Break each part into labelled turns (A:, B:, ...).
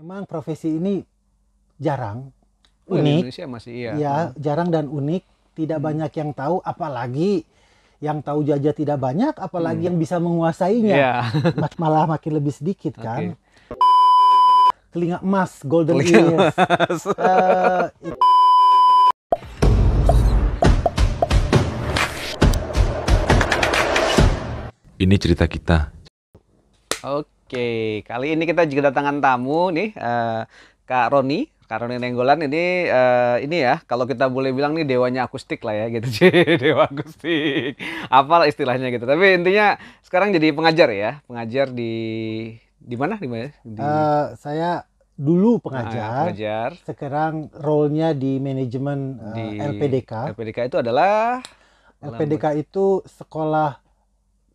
A: Memang profesi ini jarang,
B: Oh, di
A: unik,
B: Indonesia masih iya.
A: ya jarang dan unik. Tidak banyak yang tahu, apalagi yang tahu saja tidak banyak, apalagi yang bisa menguasainya.
B: Iya.
A: Malah makin lebih sedikit kan.
B: Oke.
A: Telinga emas, golden
B: Telinga
A: ears.
B: emas.
C: Ini cerita kita.
B: Oke, kali ini kita juga datangan tamu nih, Kak Roni. Kak Roni Nainggolan ini ya, kalau kita boleh bilang nih dewanya akustik lah ya gitu. Dewa akustik. Apalah istilahnya gitu. Tapi intinya sekarang jadi pengajar ya. Pengajar di mana? Di mana?
A: Saya dulu pengajar,
B: Pengajar
A: sekarang role-nya di manajemen
B: di
A: LPDK.
B: LPDK itu adalah
A: LPDK itu sekolah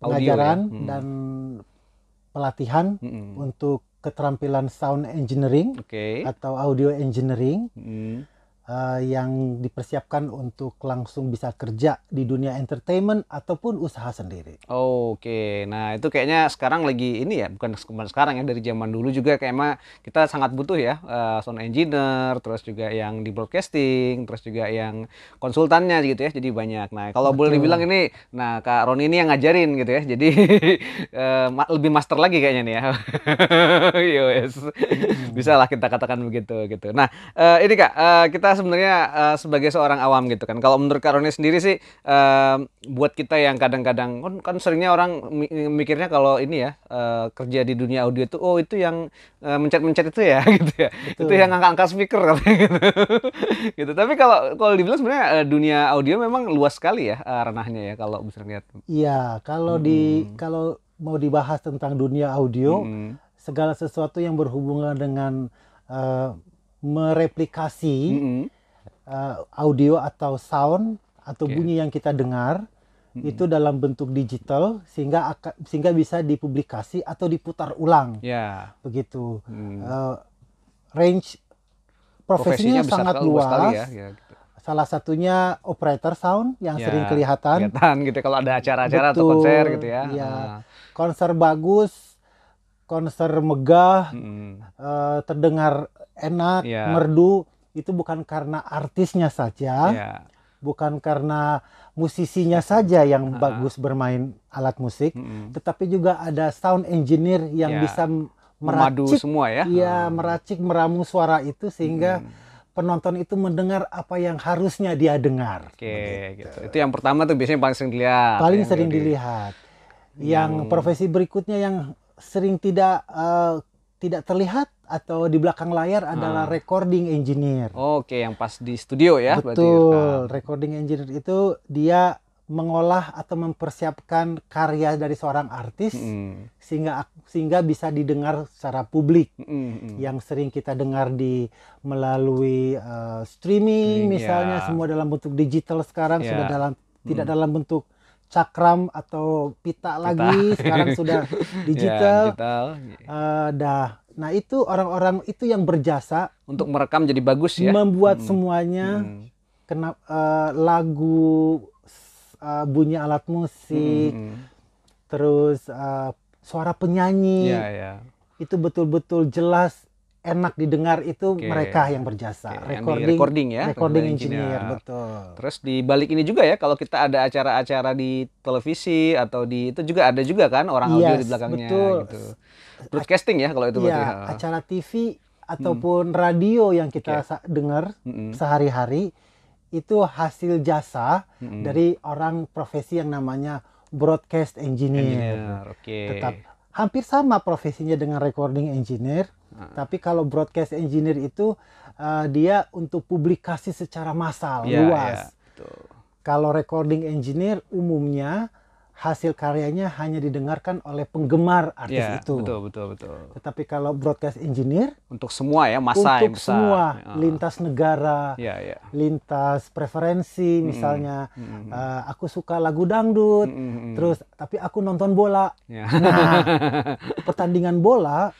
B: audio
A: pengajaran
B: ya.
A: dan pelatihan untuk keterampilan sound engineering
B: Oke.
A: atau audio engineering
B: Mm.
A: yang dipersiapkan untuk langsung bisa kerja di dunia entertainment ataupun usaha sendiri.
B: Oke, nah itu kayaknya sekarang lagi ini ya, bukan sekarang ya, dari zaman dulu juga kayaknya kita sangat butuh ya sound engineer, terus juga yang di broadcasting, terus juga yang konsultannya gitu ya, jadi banyak. Nah kalau boleh dibilang ini, nah Kak Roni ini yang ngajarin gitu ya, jadi lebih master lagi kayaknya nih ya. Yes. Bisa lah kita katakan begitu gitu. Nah ini Kak, kita sebenarnya sebagai seorang awam gitu kan, kalau menurut Kak Roni sendiri sih, buat kita yang kadang-kadang kan seringnya orang mikirnya kalau ini ya kerja di dunia audio itu, oh itu yang mencet-mencet itu ya gitu ya.
A: Betul.
B: Itu yang angkat-angkat speaker katanya gitu. Gitu. Tapi kalau dibilang sebenarnya dunia audio memang luas sekali ya ranahnya ya kalau bisa lihat.
A: Iya, kalau kalau mau dibahas tentang dunia audio, segala sesuatu yang berhubungan dengan mereplikasi audio atau sound atau bunyi yang kita dengar itu dalam bentuk digital sehingga bisa dipublikasi atau diputar ulang.
B: Ya.
A: Begitu. Range profesinya sangat
B: luas
A: luas.
B: sekali ya, gitu.
A: Salah satunya operator sound yang sering kelihatan.
B: Gitu kalau ada acara-acara atau konser gitu ya.
A: Iya. Konser bagus, konser megah, terdengar enak, merdu, itu bukan karena artisnya saja, bukan karena musisinya saja yang bagus bermain alat musik, tetapi juga ada sound engineer yang bisa meracik
B: semua ya.
A: Iya, meracik, meramu suara itu sehingga penonton itu mendengar apa yang harusnya dia dengar.
B: Oke, gitu. Itu yang pertama tuh biasanya paling sering dilihat.
A: Paling sering dilihat. Yang profesi berikutnya yang sering tidak terlihat atau di belakang layar adalah recording engineer.
B: Oke, yang pas di studio ya.
A: Betul, recording engineer itu dia mengolah atau mempersiapkan karya dari seorang artis sehingga bisa didengar secara publik. Yang sering kita dengar melalui streaming misalnya, semua dalam bentuk digital sekarang, sudah tidak dalam bentuk cakram atau pita lagi, sekarang sudah digital. Nah itu orang-orang itu yang berjasa
B: untuk merekam jadi bagus ya,
A: membuat semuanya lagu, bunyi alat musik, terus suara penyanyi itu betul-betul jelas, enak didengar, itu mereka yang berjasa.
B: Recording
A: engineer, betul.
B: Terus di balik ini juga ya, kalau kita ada acara-acara di televisi atau itu juga ada juga kan orang audio di belakangnya,
A: betul.
B: Gitu. Broadcasting ya kalau itu berarti.
A: Acara TV ataupun radio yang kita dengar sehari-hari itu hasil jasa dari orang profesi yang namanya broadcast engineer. Tetap hampir sama profesinya dengan recording engineer, tapi kalau broadcast engineer itu dia untuk publikasi secara massal, luas. Kalau recording engineer umumnya hasil karyanya hanya didengarkan oleh penggemar artis itu.
B: Betul.
A: Tetapi kalau broadcast engineer
B: untuk semua ya, massa yang besar.
A: Untuk semua, lintas negara, lintas preferensi, misalnya aku suka lagu dangdut, terus tapi aku nonton bola. Nah, pertandingan bola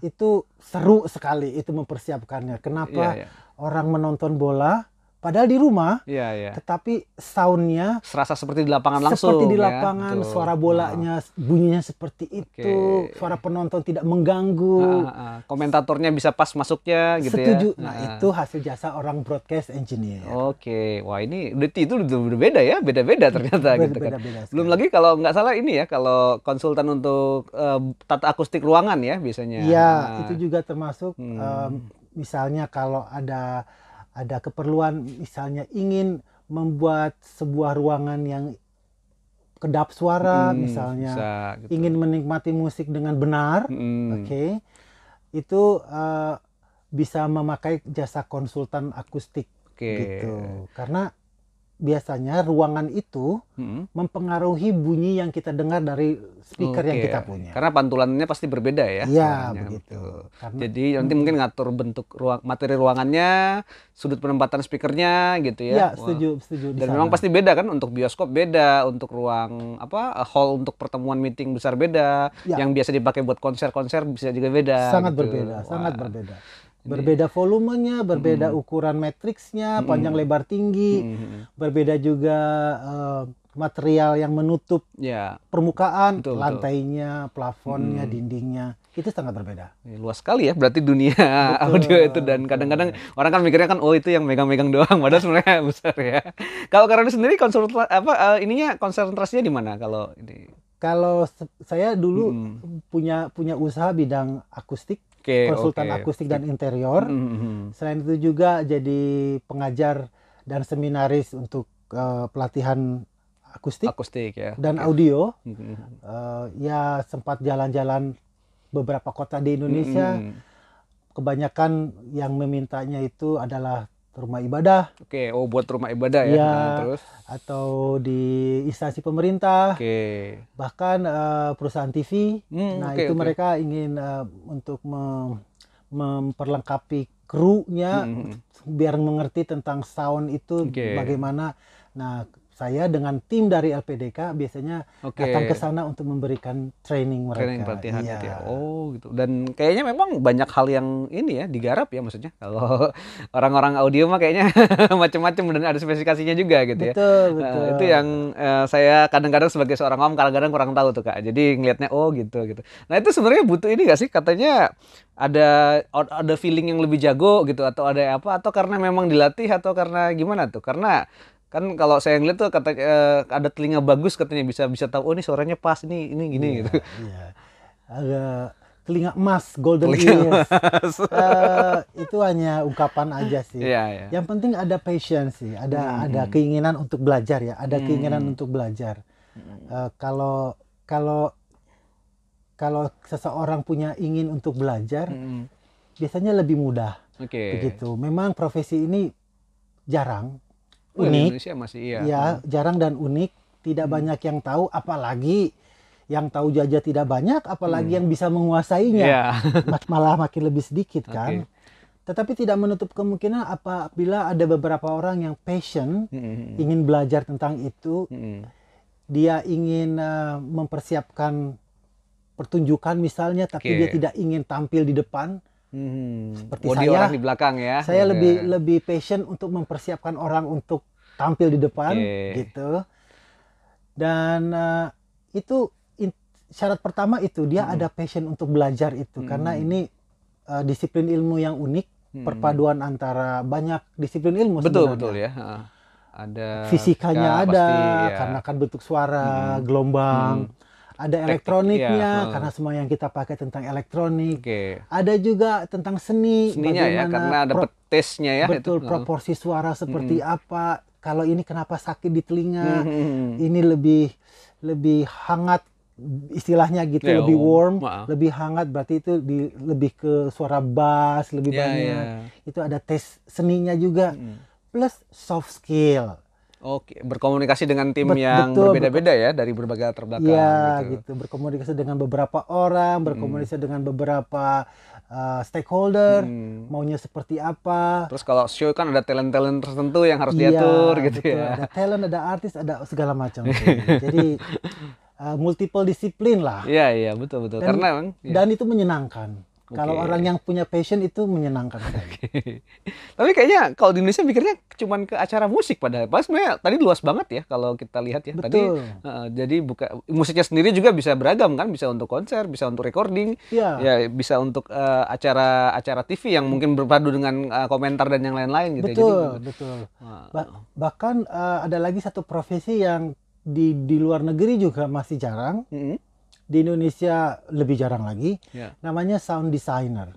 A: itu seru sekali itu mempersiapkannya. Kenapa orang menonton bola? padahal di rumah,
B: Iya, iya.
A: tetapi soundnya
B: Serasa seperti di lapangan langsung.
A: seperti di
B: ya.
A: lapangan,
B: Betul.
A: suara bolanya bunyinya seperti itu, suara penonton tidak mengganggu.
B: Komentatornya bisa pas masuknya gitu
A: Setuju.
B: ya.
A: Nah, itu hasil jasa orang broadcast engineer.
B: Oke, wah ini itu udah berbeda ya, beda-beda ternyata gitu kan.
A: Beda-beda
B: Belum
A: sekali.
B: lagi kalau nggak salah ini ya, kalau konsultan untuk tata akustik ruangan ya biasanya.
A: Iya,
B: Nah,
A: itu juga termasuk misalnya kalau ada keperluan, misalnya ingin membuat sebuah ruangan yang kedap suara, misalnya
B: bisa, gitu.
A: ingin menikmati musik dengan benar, oke, itu bisa memakai jasa konsultan akustik, gitu. Karena biasanya ruangan itu mempengaruhi bunyi yang kita dengar dari speaker yang kita punya.
B: Karena pantulannya pasti berbeda ya.
A: Iya, begitu.
B: Jadi nanti mungkin ngatur bentuk materi ruangannya, sudut penempatan speakernya gitu ya.
A: Iya, setuju.
B: Dan memang pasti beda kan, untuk bioskop beda, untuk ruang hall untuk pertemuan meeting besar beda, yang biasa dipakai buat konser-konser bisa juga beda.
A: Sangat
B: gitu.
A: berbeda, sangat berbeda. Berbeda volumenya, berbeda ukuran matriksnya, panjang lebar tinggi, berbeda juga material yang menutup permukaan, lantainya, plafonnya, dindingnya, itu sangat berbeda.
B: Luas sekali ya berarti dunia audio itu, dan kadang-kadang orang kan mikirnya kan, oh itu yang megang-megang doang, padahal sebenarnya besar ya. Kalau Karoni sendiri konsentrasinya di mana kalau ini?
A: Kalau saya dulu punya usaha bidang akustik, konsultan akustik dan interior. Selain itu juga jadi pengajar dan seminaris untuk pelatihan akustik
B: ya.
A: Dan audio. Ya sempat jalan-jalan beberapa kota di Indonesia. Kebanyakan yang memintanya itu adalah rumah ibadah.
B: Buat rumah ibadah ya.
A: Terus atau di instansi pemerintah. Bahkan perusahaan TV. Itu mereka ingin untuk memperlengkapi krunya biar mengerti tentang sound itu bagaimana. Nah, saya dengan tim dari LPDK biasanya datang ke sana untuk memberikan training mereka.
B: Training pelatihan gitu ya. Gitu. Dan kayaknya memang banyak hal yang ini ya digarap ya, maksudnya. Kalau orang-orang audio mah kayaknya macam-macam dan ada spesifikasinya juga gitu ya.
A: Betul.
B: Itu yang saya kadang-kadang sebagai seorang om kadang-kadang kurang tahu tuh Kak. Jadi ngelihatnya gitu. Nah, itu sebenarnya butuh ini nggak sih? Katanya ada feeling yang lebih jago gitu, atau ada apa, atau karena memang dilatih, atau karena gimana tuh? Karena kan kalau saya ngeliat tuh katanya ada telinga bagus, katanya bisa tahu, oh ini suaranya pas, ini gini gitu.
A: Iya. Ada telinga emas, golden ears. Itu hanya ungkapan aja sih. Yang penting ada passion sih, ada keinginan untuk belajar ya, ada keinginan untuk belajar. Kalau seseorang punya ingin untuk belajar, biasanya lebih mudah. Begitu. Memang profesi ini jarang. Unik,
B: Indonesia masih
A: jarang dan unik, tidak banyak yang tahu, apalagi yang tahu saja tidak banyak, apalagi yang bisa menguasainya, malah makin lebih sedikit kan. Tetapi tidak menutup kemungkinan apabila ada beberapa orang yang passion, ingin belajar tentang itu, dia ingin mempersiapkan pertunjukan misalnya, tapi dia tidak ingin tampil di depan. Seperti saya,
B: orang di belakang ya.
A: Saya lebih passion untuk mempersiapkan orang untuk tampil di depan, gitu. Dan itu syarat pertama itu dia ada passion untuk belajar itu, karena ini disiplin ilmu yang unik, perpaduan antara banyak disiplin ilmu.
B: Betul ya. Ada
A: fisikanya karena kan bentuk suara, gelombang. Ada elektroniknya, karena semua yang kita pakai tentang elektronik. Ada juga tentang
B: seninya ya, karena ada petesnya ya.
A: Betul, proporsi suara seperti apa. Kalau ini kenapa sakit di telinga, ini lebih hangat, istilahnya gitu, lebih warm, lebih hangat, berarti itu lebih ke suara bass, lebih banyak. Itu ada tes seninya juga. Plus soft skill.
B: Berkomunikasi dengan tim yang berbeda-beda ya, dari berbagai latar belakang.
A: Gitu. Berkomunikasi dengan beberapa orang, berkomunikasi dengan beberapa stakeholder, maunya seperti apa.
B: Terus kalau show kan ada talent-talent tertentu yang harus diatur gitu ya.
A: Ada talent, ada artis, ada segala macam. Jadi multiple disiplin lah.
B: Iya, betul.
A: Dan itu menyenangkan. Kalau orang yang punya passion itu menyenangkan sekali.
B: Tapi kayaknya kalau di Indonesia mikirnya cuman ke acara musik padahal. Pas sebenarnya tadi luas banget ya kalau kita lihat ya.
A: Betul.
B: Tadi jadi musiknya sendiri juga bisa beragam kan, bisa untuk konser, bisa untuk recording, ya bisa untuk acara TV yang mungkin berpadu dengan komentar dan yang lain-lain gitu.
A: Betul,
B: ya. Jadi,
A: betul. Bahkan ada lagi satu profesi yang di luar negeri juga masih jarang. Di Indonesia lebih jarang lagi, namanya sound designer.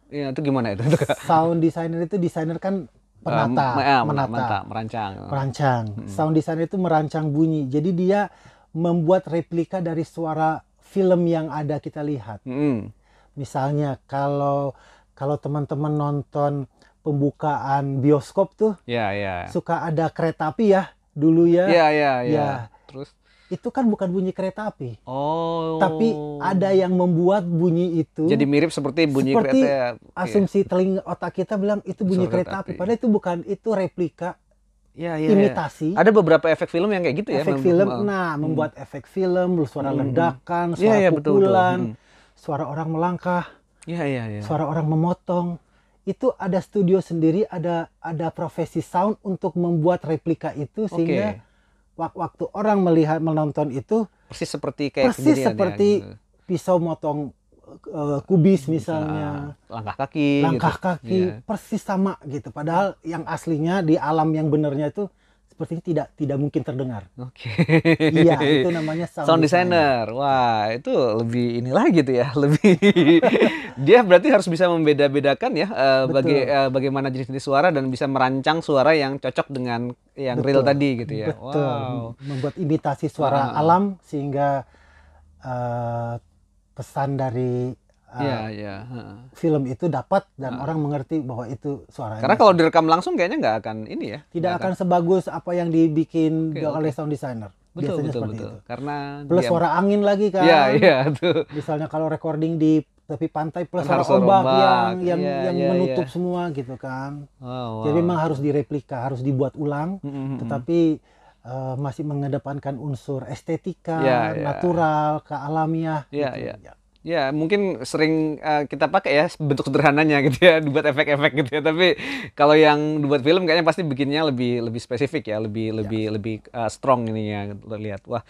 B: Iya, itu gimana itu?
A: Sound designer itu desainer kan menata, merancang. Sound designer itu merancang bunyi. Jadi dia membuat replika dari suara film yang ada kita lihat. Misalnya kalau teman-teman nonton pembukaan bioskop tuh, suka ada kereta api ya dulu ya.
B: Iya. Terus
A: itu kan bukan bunyi kereta api. Tapi ada yang membuat bunyi itu.
B: Jadi mirip seperti bunyi kereta.
A: Asumsi telinga otak kita bilang itu bunyi kereta api. Padahal itu bukan, itu replika. Imitasi.
B: Ada beberapa efek film yang kayak gitu ya.
A: Efek film. Membuat efek film, suara ledakan, suara pukulan, suara orang melangkah, suara orang memotong. Itu ada studio sendiri, ada profesi sound untuk membuat replika itu sehingga waktu orang menonton itu
B: persis seperti
A: gitu. Pisau motong kubis misalnya,
B: langkah kaki,
A: persis sama gitu. Padahal yang aslinya di alam yang benarnya itu sepertinya tidak mungkin terdengar. Iya, itu namanya sound designer.
B: Wah, itu lebih inilah gitu ya, lebih dia berarti harus bisa membeda-bedakan ya bagaimana jenis-jenis suara dan bisa merancang suara yang cocok dengan yang real tadi gitu ya.
A: Wow. Membuat imitasi suara alam sehingga pesan dari film itu dapat dan orang mengerti bahwa itu suaranya.
B: Karena kalau direkam langsung kayaknya nggak akan ini ya.
A: Tidak akan sebagus apa yang dibikin oleh sound designer.
B: Betul.
A: Itu.
B: Karena
A: plus suara angin lagi kan.
B: Iya, tuh.
A: Misalnya kalau recording di tepi pantai plus suara ombak yang menutup semua gitu kan. Jadi memang harus direplika, harus dibuat ulang, tetapi masih mengedepankan unsur estetika, natural, kealamiah gitu.
B: Ya, mungkin sering kita pakai ya bentuk sederhananya gitu ya, dibuat efek-efek gitu ya. Tapi kalau yang dibuat film kayaknya pasti bikinnya lebih spesifik ya, lebih strong ininya lihat. Wah,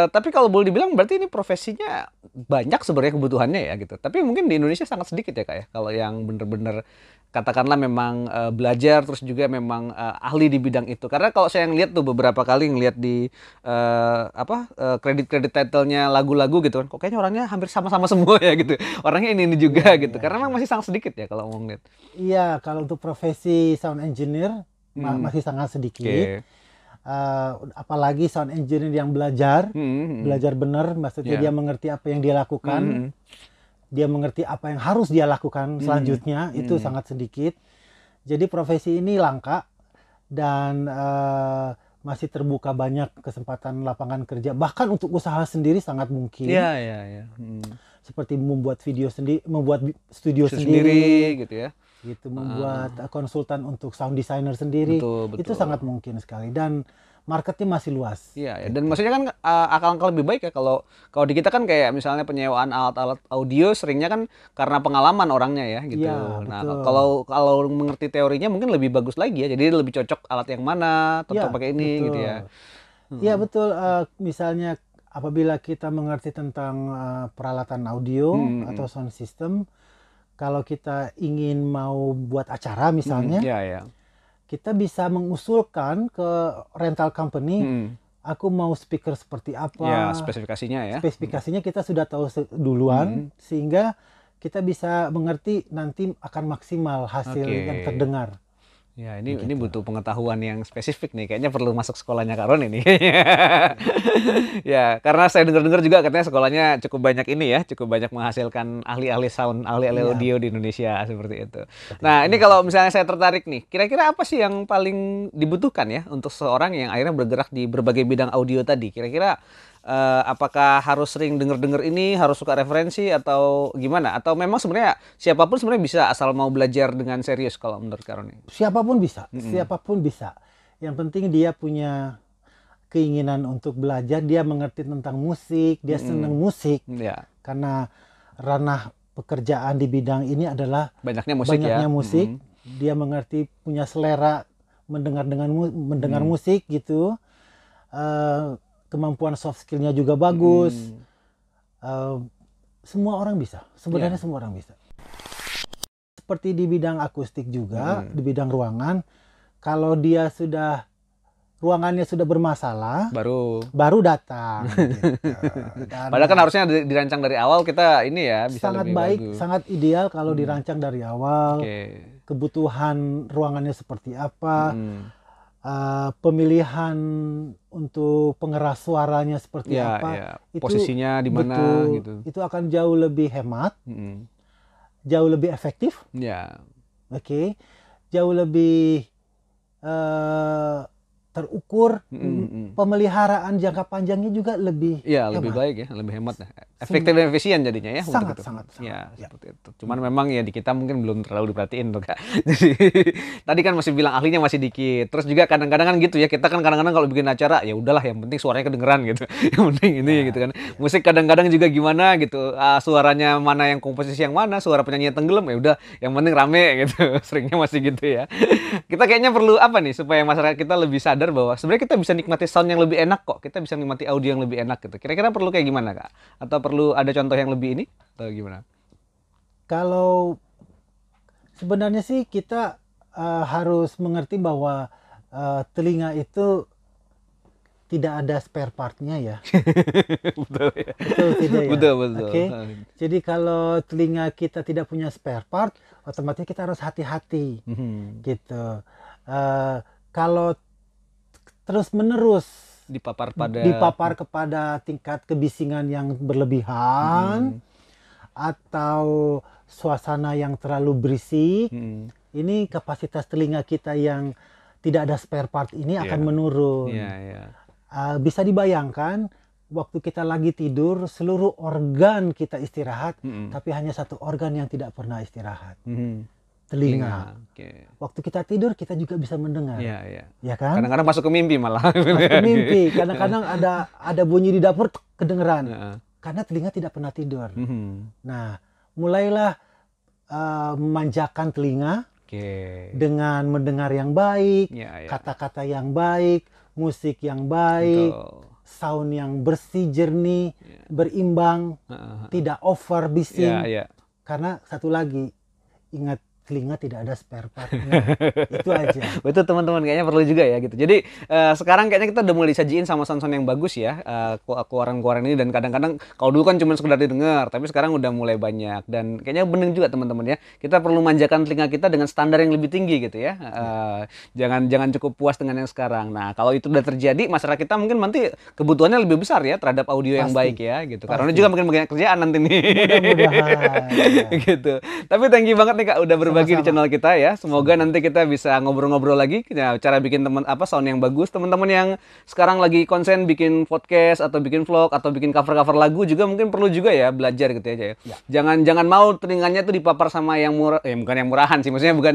B: tapi kalau boleh dibilang berarti ini profesinya banyak sebenarnya kebutuhannya ya gitu. Tapi mungkin di Indonesia sangat sedikit ya Kak ya, kalau yang bener-bener katakanlah memang belajar terus juga memang ahli di bidang itu. Karena kalau saya ngeliat tuh beberapa kali ngeliat di kredit title-nya lagu-lagu gitu kan, kok kayaknya orangnya hampir sama-sama semua ya gitu. Orangnya ini juga gitu. Karena memang masih sangat sedikit ya kalau mau ngeliat.
A: Iya, kalau untuk profesi sound engineer masih sangat sedikit. Apalagi sound engineer yang belajar benar, maksudnya dia mengerti apa yang dia lakukan. Dia mengerti apa yang harus dia lakukan selanjutnya, itu sangat sedikit. Jadi profesi ini langka dan masih terbuka banyak kesempatan lapangan kerja. Bahkan untuk usaha sendiri sangat mungkin. Seperti membuat video sendiri, membuat studio sendiri
B: gitu ya.
A: Gitu, membuat konsultan untuk sound designer sendiri.
B: Betul.
A: Itu sangat mungkin sekali dan marketnya masih luas.
B: Iya, dan maksudnya kan akan lebih baik ya kalau di kita kan kayak misalnya penyewaan alat-alat audio seringnya kan karena pengalaman orangnya ya gitu.
A: Ya,
B: nah, kalau mengerti teorinya mungkin lebih bagus lagi ya. Jadi lebih cocok alat yang mana, tetap pakai ini gitu ya.
A: Iya, betul. Misalnya apabila kita mengerti tentang peralatan audio atau sound system, kalau kita ingin mau buat acara misalnya, kita bisa mengusulkan ke rental company, aku mau speaker seperti apa.
B: Ya, spesifikasinya ya.
A: Spesifikasinya kita sudah tahu duluan, sehingga kita bisa mengerti nanti akan maksimal hasil yang terdengar.
B: Ya, ini butuh pengetahuan yang spesifik nih. Kayaknya perlu masuk sekolahnya Kak Ron ini. Ya, karena saya dengar-dengar juga katanya sekolahnya cukup banyak ini ya, cukup banyak menghasilkan ahli-ahli sound, ahli-ahli audio di Indonesia seperti itu. Nah, ini kalau misalnya saya tertarik nih, kira-kira apa sih yang paling dibutuhkan ya untuk seorang yang akhirnya bergerak di berbagai bidang audio tadi? Kira-kira apakah harus sering dengar ini, harus suka referensi atau gimana? Atau memang sebenarnya siapapun sebenarnya bisa asal mau belajar dengan serius kalau menurut Kak Ron?
A: Siapapun bisa, siapapun bisa. Yang penting dia punya keinginan untuk belajar, dia mengerti tentang musik, dia senang musik. Karena ranah pekerjaan di bidang ini adalah
B: banyaknya musik ya.
A: musik. Dia mengerti, punya selera mendengar musik gitu. Kemampuan soft skillnya juga bagus. Semua orang bisa, sebenarnya semua orang bisa. Seperti di bidang akustik juga, di bidang ruangan, kalau dia ruangannya sudah bermasalah, baru datang. Gitu.
B: Padahal kan harusnya dirancang dari awal, kita ini ya bisa
A: sangat
B: lebih
A: baik,
B: bagus.
A: sangat ideal kalau dirancang dari awal. Kebutuhan ruangannya seperti apa, pemilihan untuk pengeras suaranya seperti apa,
B: posisinya di mana, gitu.
A: Itu akan jauh lebih hemat, jauh lebih efektif, jauh lebih terukur, pemeliharaan jangka panjangnya juga lebih
B: lebih baik ya, lebih hemat, efektif dan efisien jadinya ya.
A: Sangat.
B: Seperti itu. Cuman memang ya di kita mungkin belum terlalu diperhatiin tuh Kak. Jadi tadi kan masih bilang ahlinya masih dikit. Terus juga kadang-kadang kan gitu ya, kita kan kadang-kadang kalau bikin acara ya udahlah yang penting suaranya kedengeran gitu. Yang penting ini gitu kan. Musik kadang-kadang juga gimana gitu. Suaranya mana yang komposisi yang mana, suara penyanyi tenggelam ya udah yang penting rame gitu. Seringnya masih gitu ya. Kita kayaknya perlu apa nih supaya masyarakat kita lebih sadar bahwa sebenarnya kita bisa nikmati sound yang lebih enak kok. Kita bisa nikmati audio yang lebih enak gitu. Kira-kira perlu kayak gimana Kak? Atau perlu ada contoh yang lebih ini? Atau gimana?
A: Kalau sebenarnya sih kita harus mengerti bahwa telinga itu tidak ada spare partnya ya.
B: Betul ya.
A: Betul tidak ya?
B: Betul.
A: Jadi kalau telinga kita tidak punya spare part, otomatis kita harus hati-hati. Gitu. Kalau terus-menerus dipapar kepada tingkat kebisingan yang berlebihan atau suasana yang terlalu berisik, ini kapasitas telinga kita yang tidak ada spare part ini akan menurun. Bisa dibayangkan waktu kita lagi tidur, seluruh organ kita istirahat, tapi hanya satu organ yang tidak pernah istirahat. Telinga. Waktu kita tidur kita juga bisa mendengar. Ya kan?
B: Kadang-kadang masuk ke mimpi malah.
A: Masuk ke mimpi. Kadang-kadang ada bunyi di dapur kedengeran. Karena telinga tidak pernah tidur. Nah, mulailah memanjakan telinga dengan mendengar yang baik, kata-kata yang baik, musik yang baik, sound yang bersih, jernih, berimbang, tidak over bising. Karena satu lagi, ingat, telinga tidak ada spare partnya. Itu aja.
B: Betul teman-teman, kayaknya perlu juga ya gitu. Jadi sekarang kayaknya kita udah mulai disajiin sama sound-sound yang bagus ya, keluaran-keluaran ini. Dan kadang-kadang kalau dulu kan cuma sekedar didengar, tapi sekarang udah mulai banyak. Dan kayaknya bening juga teman-teman ya, kita perlu manjakan telinga kita dengan standar yang lebih tinggi gitu ya. Jangan cukup puas dengan yang sekarang. Nah kalau itu udah terjadi, masyarakat kita mungkin nanti kebutuhannya lebih besar ya terhadap audio yang baik ya gitu. Karena juga mungkin banyak kerjaan nanti nih.
A: Mudah-mudahan.
B: Gitu. Tapi thank you banget nih Kak udah berbagi di channel kita ya. Semoga nanti kita bisa ngobrol-ngobrol lagi ya, cara bikin sound yang bagus. Teman-teman yang sekarang lagi konsen bikin podcast atau bikin vlog atau bikin cover-cover lagu juga mungkin perlu juga ya belajar gitu ya. Jangan mau telinganya tuh dipapar sama yang murah, bukan yang murahan sih, maksudnya bukan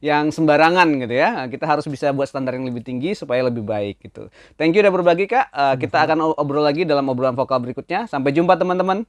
B: yang sembarangan gitu ya. Kita harus bisa buat standar yang lebih tinggi supaya lebih baik gitu. Thank you udah berbagi Kak. Kita akan obrol lagi dalam obrolan vokal berikutnya. Sampai jumpa teman-teman.